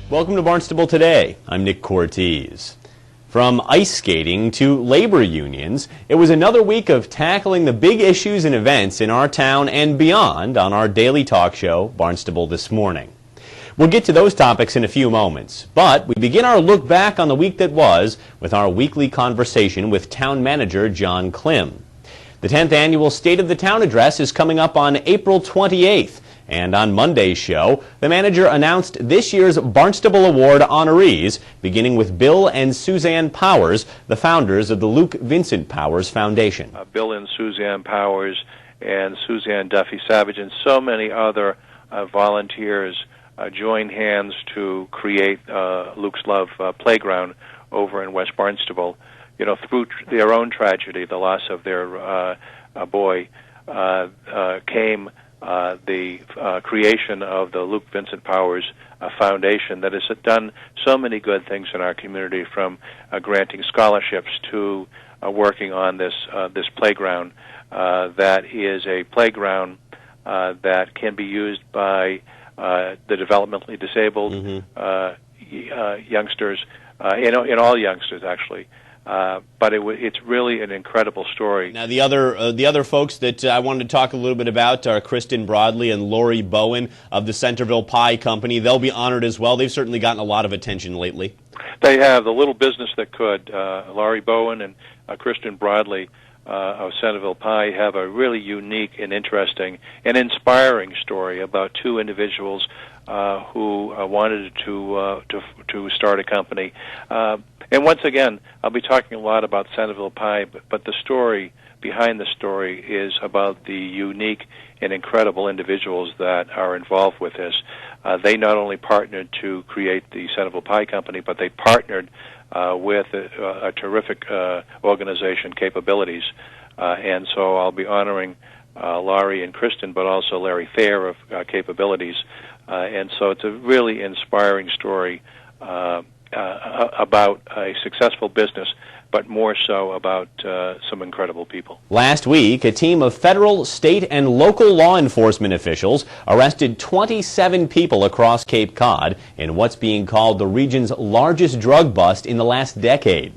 Welcome to Barnstable Today. I'm Nick Cortez. From ice skating to labor unions, it was another week of tackling the big issues and events in our town and beyond on our daily talk show, Barnstable This Morning. We'll get to those topics in a few moments, but we begin our look back on the week that was with our weekly conversation with Town Manager John Klim. The 10th Annual State of the Town Address is coming up on April 28th. And on Monday's show, the manager announced this year's Barnstable Award honorees, beginning with Bill and Suzanne Powers, the founders of the Luke Vincent Powers Foundation. Bill and Suzanne Powers and Suzanne Duffy Savage and so many other volunteers joined hands to create Luke's Love Playground over in West Barnstable. You know, through their own tragedy, the loss of their boy, came the creation of the Luke Vincent Powers Foundation that has done so many good things in our community, from granting scholarships to working on this playground that is a playground that can be used by the developmentally disabled youngsters, in all youngsters actually. But it's really an incredible story. Now, the other folks that I wanted to talk a little bit about are Kristen Broadley and Lori Bowen of the Centerville Pie Company. They'll be honored as well. They've certainly gotten a lot of attention lately. They have. The little business that could. Lori Bowen and Kristen Broadley of Centerville Pie have a really unique and interesting and inspiring story about two individuals who wanted to start a company. And once again, I'll be talking a lot about Centerville Pie, but the story behind the story is about the unique and incredible individuals that are involved with this. They not only partnered to create the Centerville Pie Company, but they partnered with a terrific organization, Capabilities. And so I'll be honoring Laurie and Kristen, but also Larry Thayer of Capabilities. And so it's a really inspiring story about a successful business, but more so about some incredible people. Last week, a team of federal, state, and local law enforcement officials arrested 27 people across Cape Cod in what's being called the region's largest drug bust in the last decade.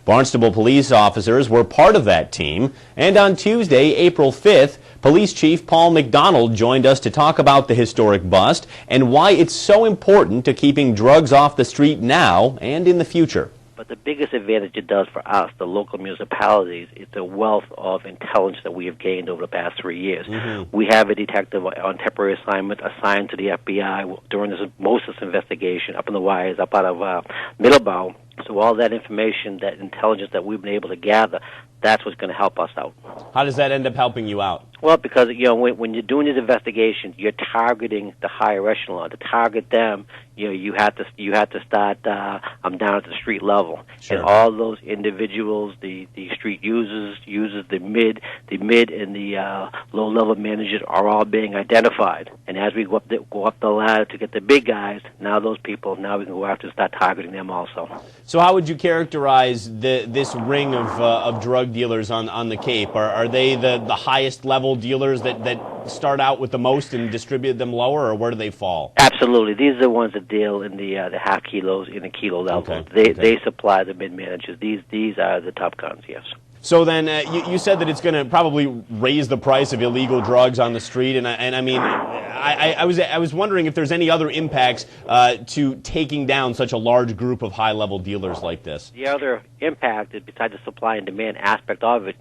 Barnstable police officers were part of that team, and on Tuesday, April 5th, Police Chief Paul McDonald joined us to talk about the historic bust and why it's so important to keeping drugs off the street now and in the future. But the biggest advantage it does for us, the local municipalities, is the wealth of intelligence that we have gained over the past 3 years. We have a detective on temporary assignment assigned to the FBI during most of this investigation up in the wires, up out of Middlebow. So all that information, that intelligence that we've been able to gather, that's what's going to help us out. How does that end up helping you out? Well, because when you're doing these investigations, you're targeting the higher echelon. To target them, you have to start down at the street level, Sure. and all those individuals, the street users, the mid, and the low level managers are all being identified. And as we go up the ladder to get the big guys, now those people, now we can go after and start targeting them also. So how would you characterize this ring of drug dealers on the Cape? Are they the highest level dealers that start out with the most and distribute them lower, or where do they fall? Absolutely. These are the ones that deal in the half kilos, in the kilo level. Okay. They supply the mid-managers. These are the top guns, yes. So then you said that it's going to probably raise the price of illegal drugs on the street, and I mean, I was wondering if there's any other impacts to taking down such a large group of high-level dealers like this. The other impact is, besides the supply and demand aspect of it,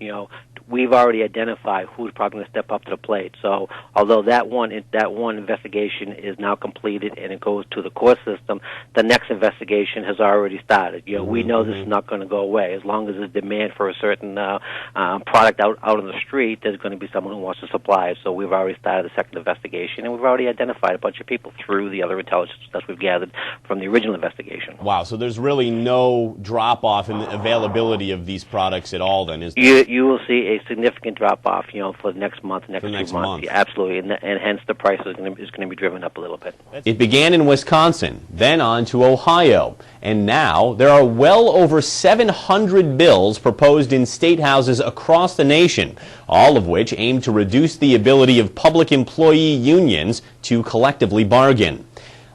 we've already identified who's probably going to step up to the plate. So although that one investigation is now completed and it goes to the court system, the next investigation has already started. We know this is not going to go away. As long as there's demand for a certain product out on the street, there's going to be someone who wants to supply it. So we've already started the second investigation, and we've already identified a bunch of people through the other intelligence that we've gathered from the original investigation. Wow, so there's really no drop-off in the availability of these products at all then, is there? You will see a significant drop-off, for the next month, next 2 months. Yeah, absolutely, and hence the price is going to be driven up a little bit. It began in Wisconsin, then on to Ohio, and now there are well over 700 bills proposed in state houses across the nation, all of which aim to reduce the ability of public employee unions to collectively bargain.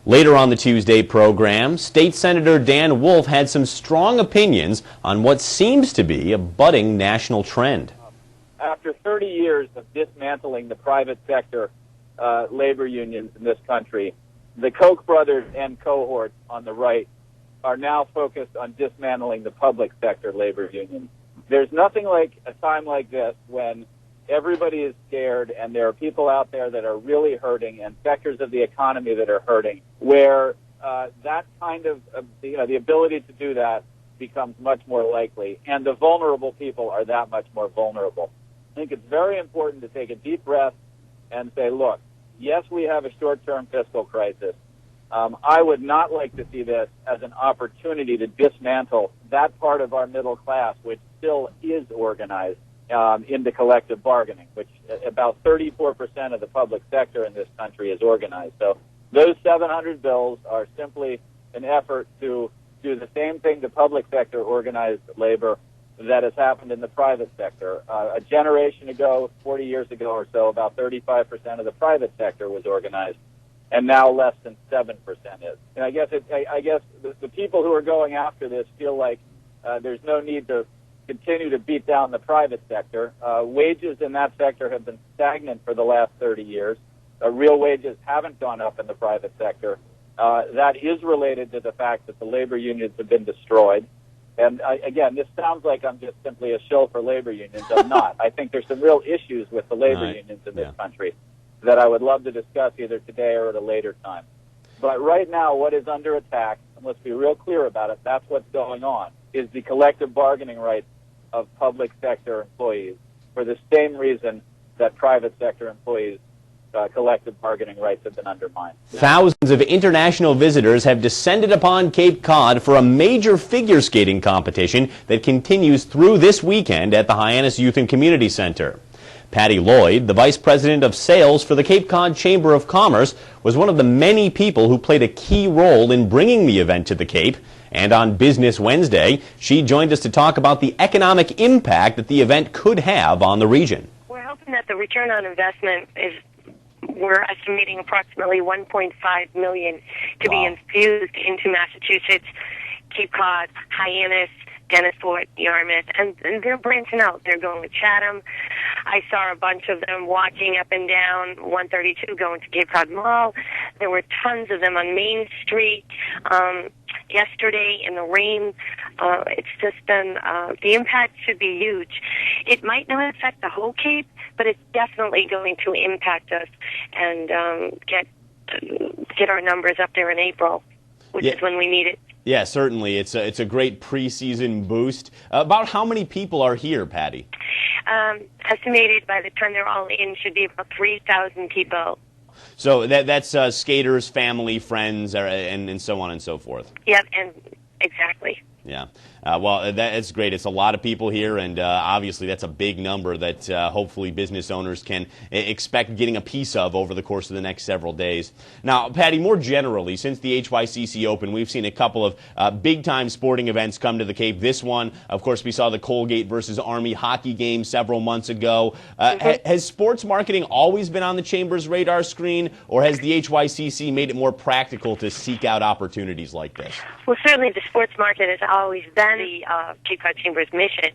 Later on the Tuesday program, State Senator Dan Wolf had some strong opinions on what seems to be a budding national trend. After 30 years of dismantling the private sector labor unions in this country, the Koch brothers and cohorts on the right are now focused on dismantling the public sector labor unions. There's nothing like a time like this when everybody is scared and there are people out there that are really hurting and sectors of the economy that are hurting, where that kind of, the ability to do that becomes much more likely, and the vulnerable people are that much more vulnerable. I think it's very important to take a deep breath and say, look, yes, we have a short-term fiscal crisis. I would not like to see this as an opportunity to dismantle that part of our middle class, which still is organized into collective bargaining, which about 34% of the public sector in this country is organized. So those 700 bills are simply an effort to do the same thing to public sector organized labor that has happened in the private sector. A generation ago, 40 years ago or so, about 35% of the private sector was organized, and now less than 7% is. And I guess the people who are going after this feel like there's no need to continue to beat down the private sector. Wages in that sector have been stagnant for the last 30 years. Real wages haven't gone up in the private sector. That is related to the fact that the labor unions have been destroyed. And again, this sounds like I'm just simply a shill for labor unions. I'm not. I think there's some real issues with the labor unions in this country that I would love to discuss either today or at a later time. But right now, what is under attack, and let's be real clear about it, that's what's going on, is the collective bargaining rights of public sector employees for the same reason that private sector employees' collective bargaining rights have been undermined. Thousands of international visitors have descended upon Cape Cod for a major figure skating competition that continues through this weekend at the Hyannis Youth and Community Center. Patty Lloyd, the Vice President of Sales for the Cape Cod Chamber of Commerce, was one of the many people who played a key role in bringing the event to the Cape. And on Business Wednesday, she joined us to talk about the economic impact that the event could have on the region. We're hoping that the return on investment we're estimating approximately $1.5 million to be infused into Massachusetts, Cape Cod, Hyannis, Dennisport, Yarmouth, and they're branching out. They're going to Chatham. I saw a bunch of them walking up and down 132 going to Cape Cod Mall. There were tons of them on Main Street yesterday in the rain. It's just been, the impact should be huge. It might not affect the whole Cape, but it's definitely going to impact us and get our numbers up there in April, which is when we need it. Yeah, certainly. It's a great preseason boost. About how many people are here, Patty? Estimated by the time they're all in should be about 3,000 people. So that's skaters, family, friends, and so on and so forth. Yep, and exactly. Yeah. Well, that's great. It's a lot of people here, and obviously that's a big number that hopefully business owners can expect getting a piece of over the course of the next several days. Now, Patty, more generally, since the HYCC Open, we've seen a couple of big-time sporting events come to the Cape. This one, of course, we saw the Colgate versus Army hockey game several months ago. Has sports marketing always been on the Chamber's radar screen, or has the HYCC made it more practical to seek out opportunities like this? Well, certainly the sports market has always been the Cape Cod Chamber's mission.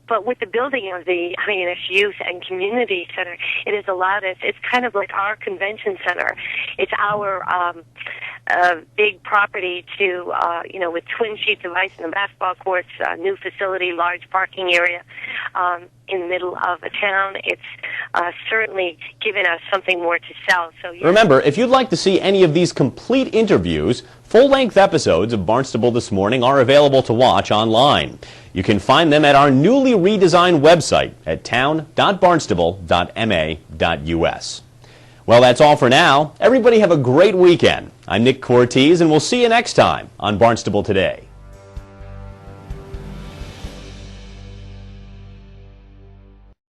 But with the building of the Hyannis Youth and Community Center, it has allowed us, it's kind of like our convention center. It's our big property to, with twin sheets of ice and the basketball courts, new facility, large parking area in the middle of a town. It's certainly given us something more to sell. So remember, if you'd like to see any of these complete interviews, full-length episodes of Barnstable This Morning are available to watch online. You can find them at our newly redesigned website at town.barnstable.ma.us. Well, that's all for now. Everybody have a great weekend. I'm Nick Cortez, and we'll see you next time on Barnstable Today.